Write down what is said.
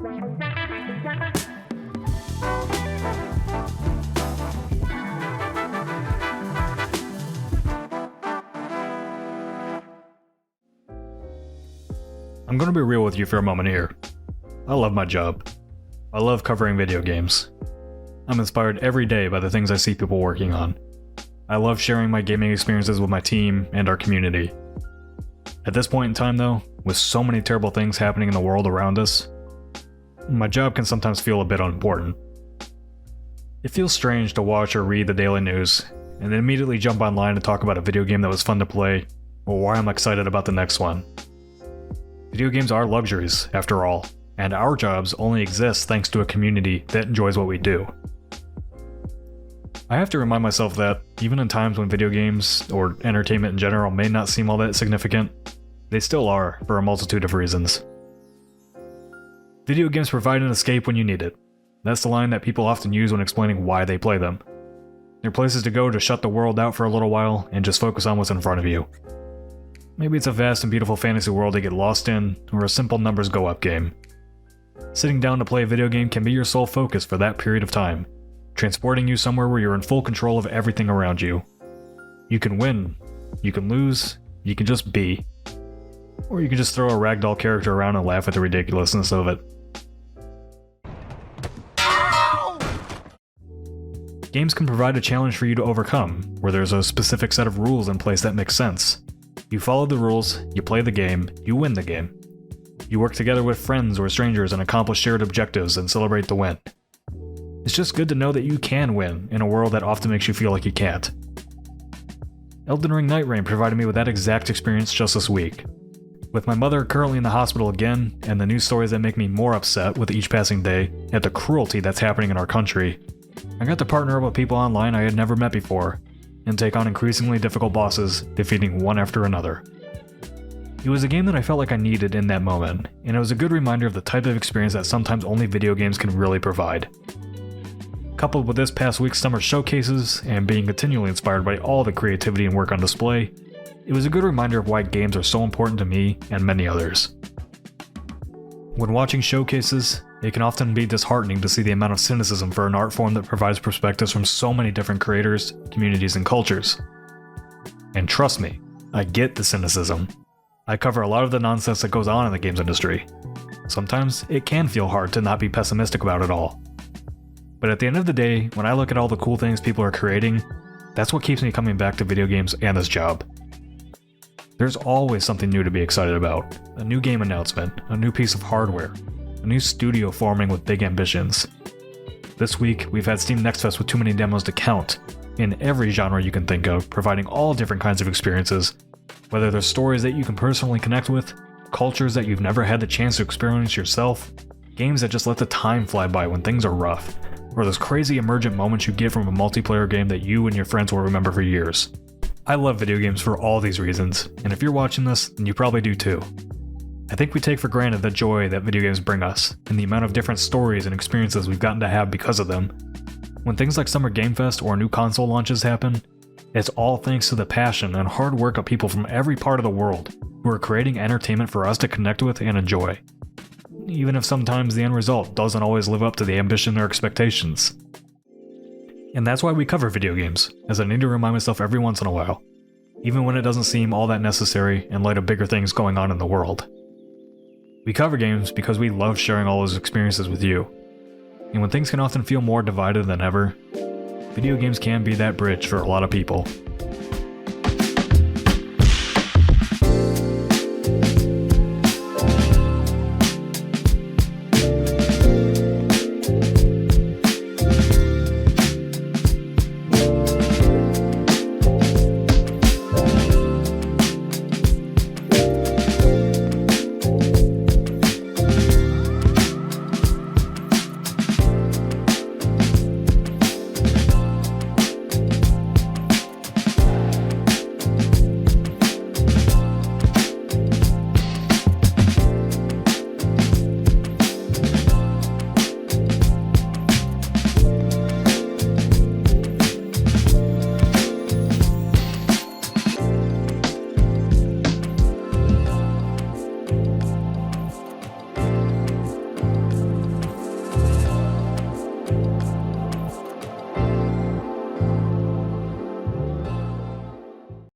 I'm gonna be real with you for a moment here. I love my job. I love covering video games. I'm inspired every day by the things I see people working on. I love sharing my gaming experiences with my team and our community. At this point in time though, with so many terrible things happening in the world around us, my job can sometimes feel a bit unimportant. It feels strange to watch or read the daily news, and then immediately jump online to talk about a video game that was fun to play, or why I'm excited about the next one. Video games are luxuries, after all, and our jobs only exist thanks to a community that enjoys what we do. I have to remind myself that, even in times when video games, or entertainment in general, may not seem all that significant, they still are, for a multitude of reasons. Video games provide an escape when you need it. That's the line that people often use when explaining why they play them. They're places to go to shut the world out for a little while and just focus on what's in front of you. Maybe it's a vast and beautiful fantasy world to get lost in, or a simple numbers go up game. Sitting down to play a video game can be your sole focus for that period of time, transporting you somewhere where you're in full control of everything around you. You can win, you can lose, you can just be. Or you can just throw a ragdoll character around and laugh at the ridiculousness of it. Games can provide a challenge for you to overcome, where there's a specific set of rules in place that makes sense. You follow the rules, you play the game, you win the game. You work together with friends or strangers and accomplish shared objectives and celebrate the win. It's just good to know that you can win in a world that often makes you feel like you can't. Elden Ring Night Rain provided me with that exact experience just this week. With my mother currently in the hospital again, and the news stories that make me more upset with each passing day at the cruelty that's happening in our country, I got to partner up with people online I had never met before, and take on increasingly difficult bosses, defeating one after another. It was a game that I felt like I needed in that moment, and it was a good reminder of the type of experience that sometimes only video games can really provide. Coupled with this past week's summer showcases, and being continually inspired by all the creativity and work on display, it was a good reminder of why games are so important to me and many others. When watching showcases, it can often be disheartening to see the amount of cynicism for an art form that provides perspectives from so many different creators, communities, and cultures. And trust me, I get the cynicism. I cover a lot of the nonsense that goes on in the games industry. Sometimes it can feel hard to not be pessimistic about it all. But at the end of the day, when I look at all the cool things people are creating, that's what keeps me coming back to video games and this job. There's always something new to be excited about. A new game announcement, a new piece of hardware, a new studio forming with big ambitions. This week, we've had Steam Next Fest with too many demos to count, in every genre you can think of, providing all different kinds of experiences, whether they're stories that you can personally connect with, cultures that you've never had the chance to experience yourself, games that just let the time fly by when things are rough, or those crazy emergent moments you get from a multiplayer game that you and your friends will remember for years. I love video games for all these reasons, and if you're watching this, then you probably do too. I think we take for granted the joy that video games bring us, and the amount of different stories and experiences we've gotten to have because of them. When things like Summer Game Fest or new console launches happen, it's all thanks to the passion and hard work of people from every part of the world who are creating entertainment for us to connect with and enjoy. Even if sometimes the end result doesn't always live up to the ambition or expectations. And that's why we cover video games, as I need to remind myself every once in a while, even when it doesn't seem all that necessary in light of bigger things going on in the world. We cover games because we love sharing all those experiences with you. And when things can often feel more divided than ever, video games can be that bridge for a lot of people.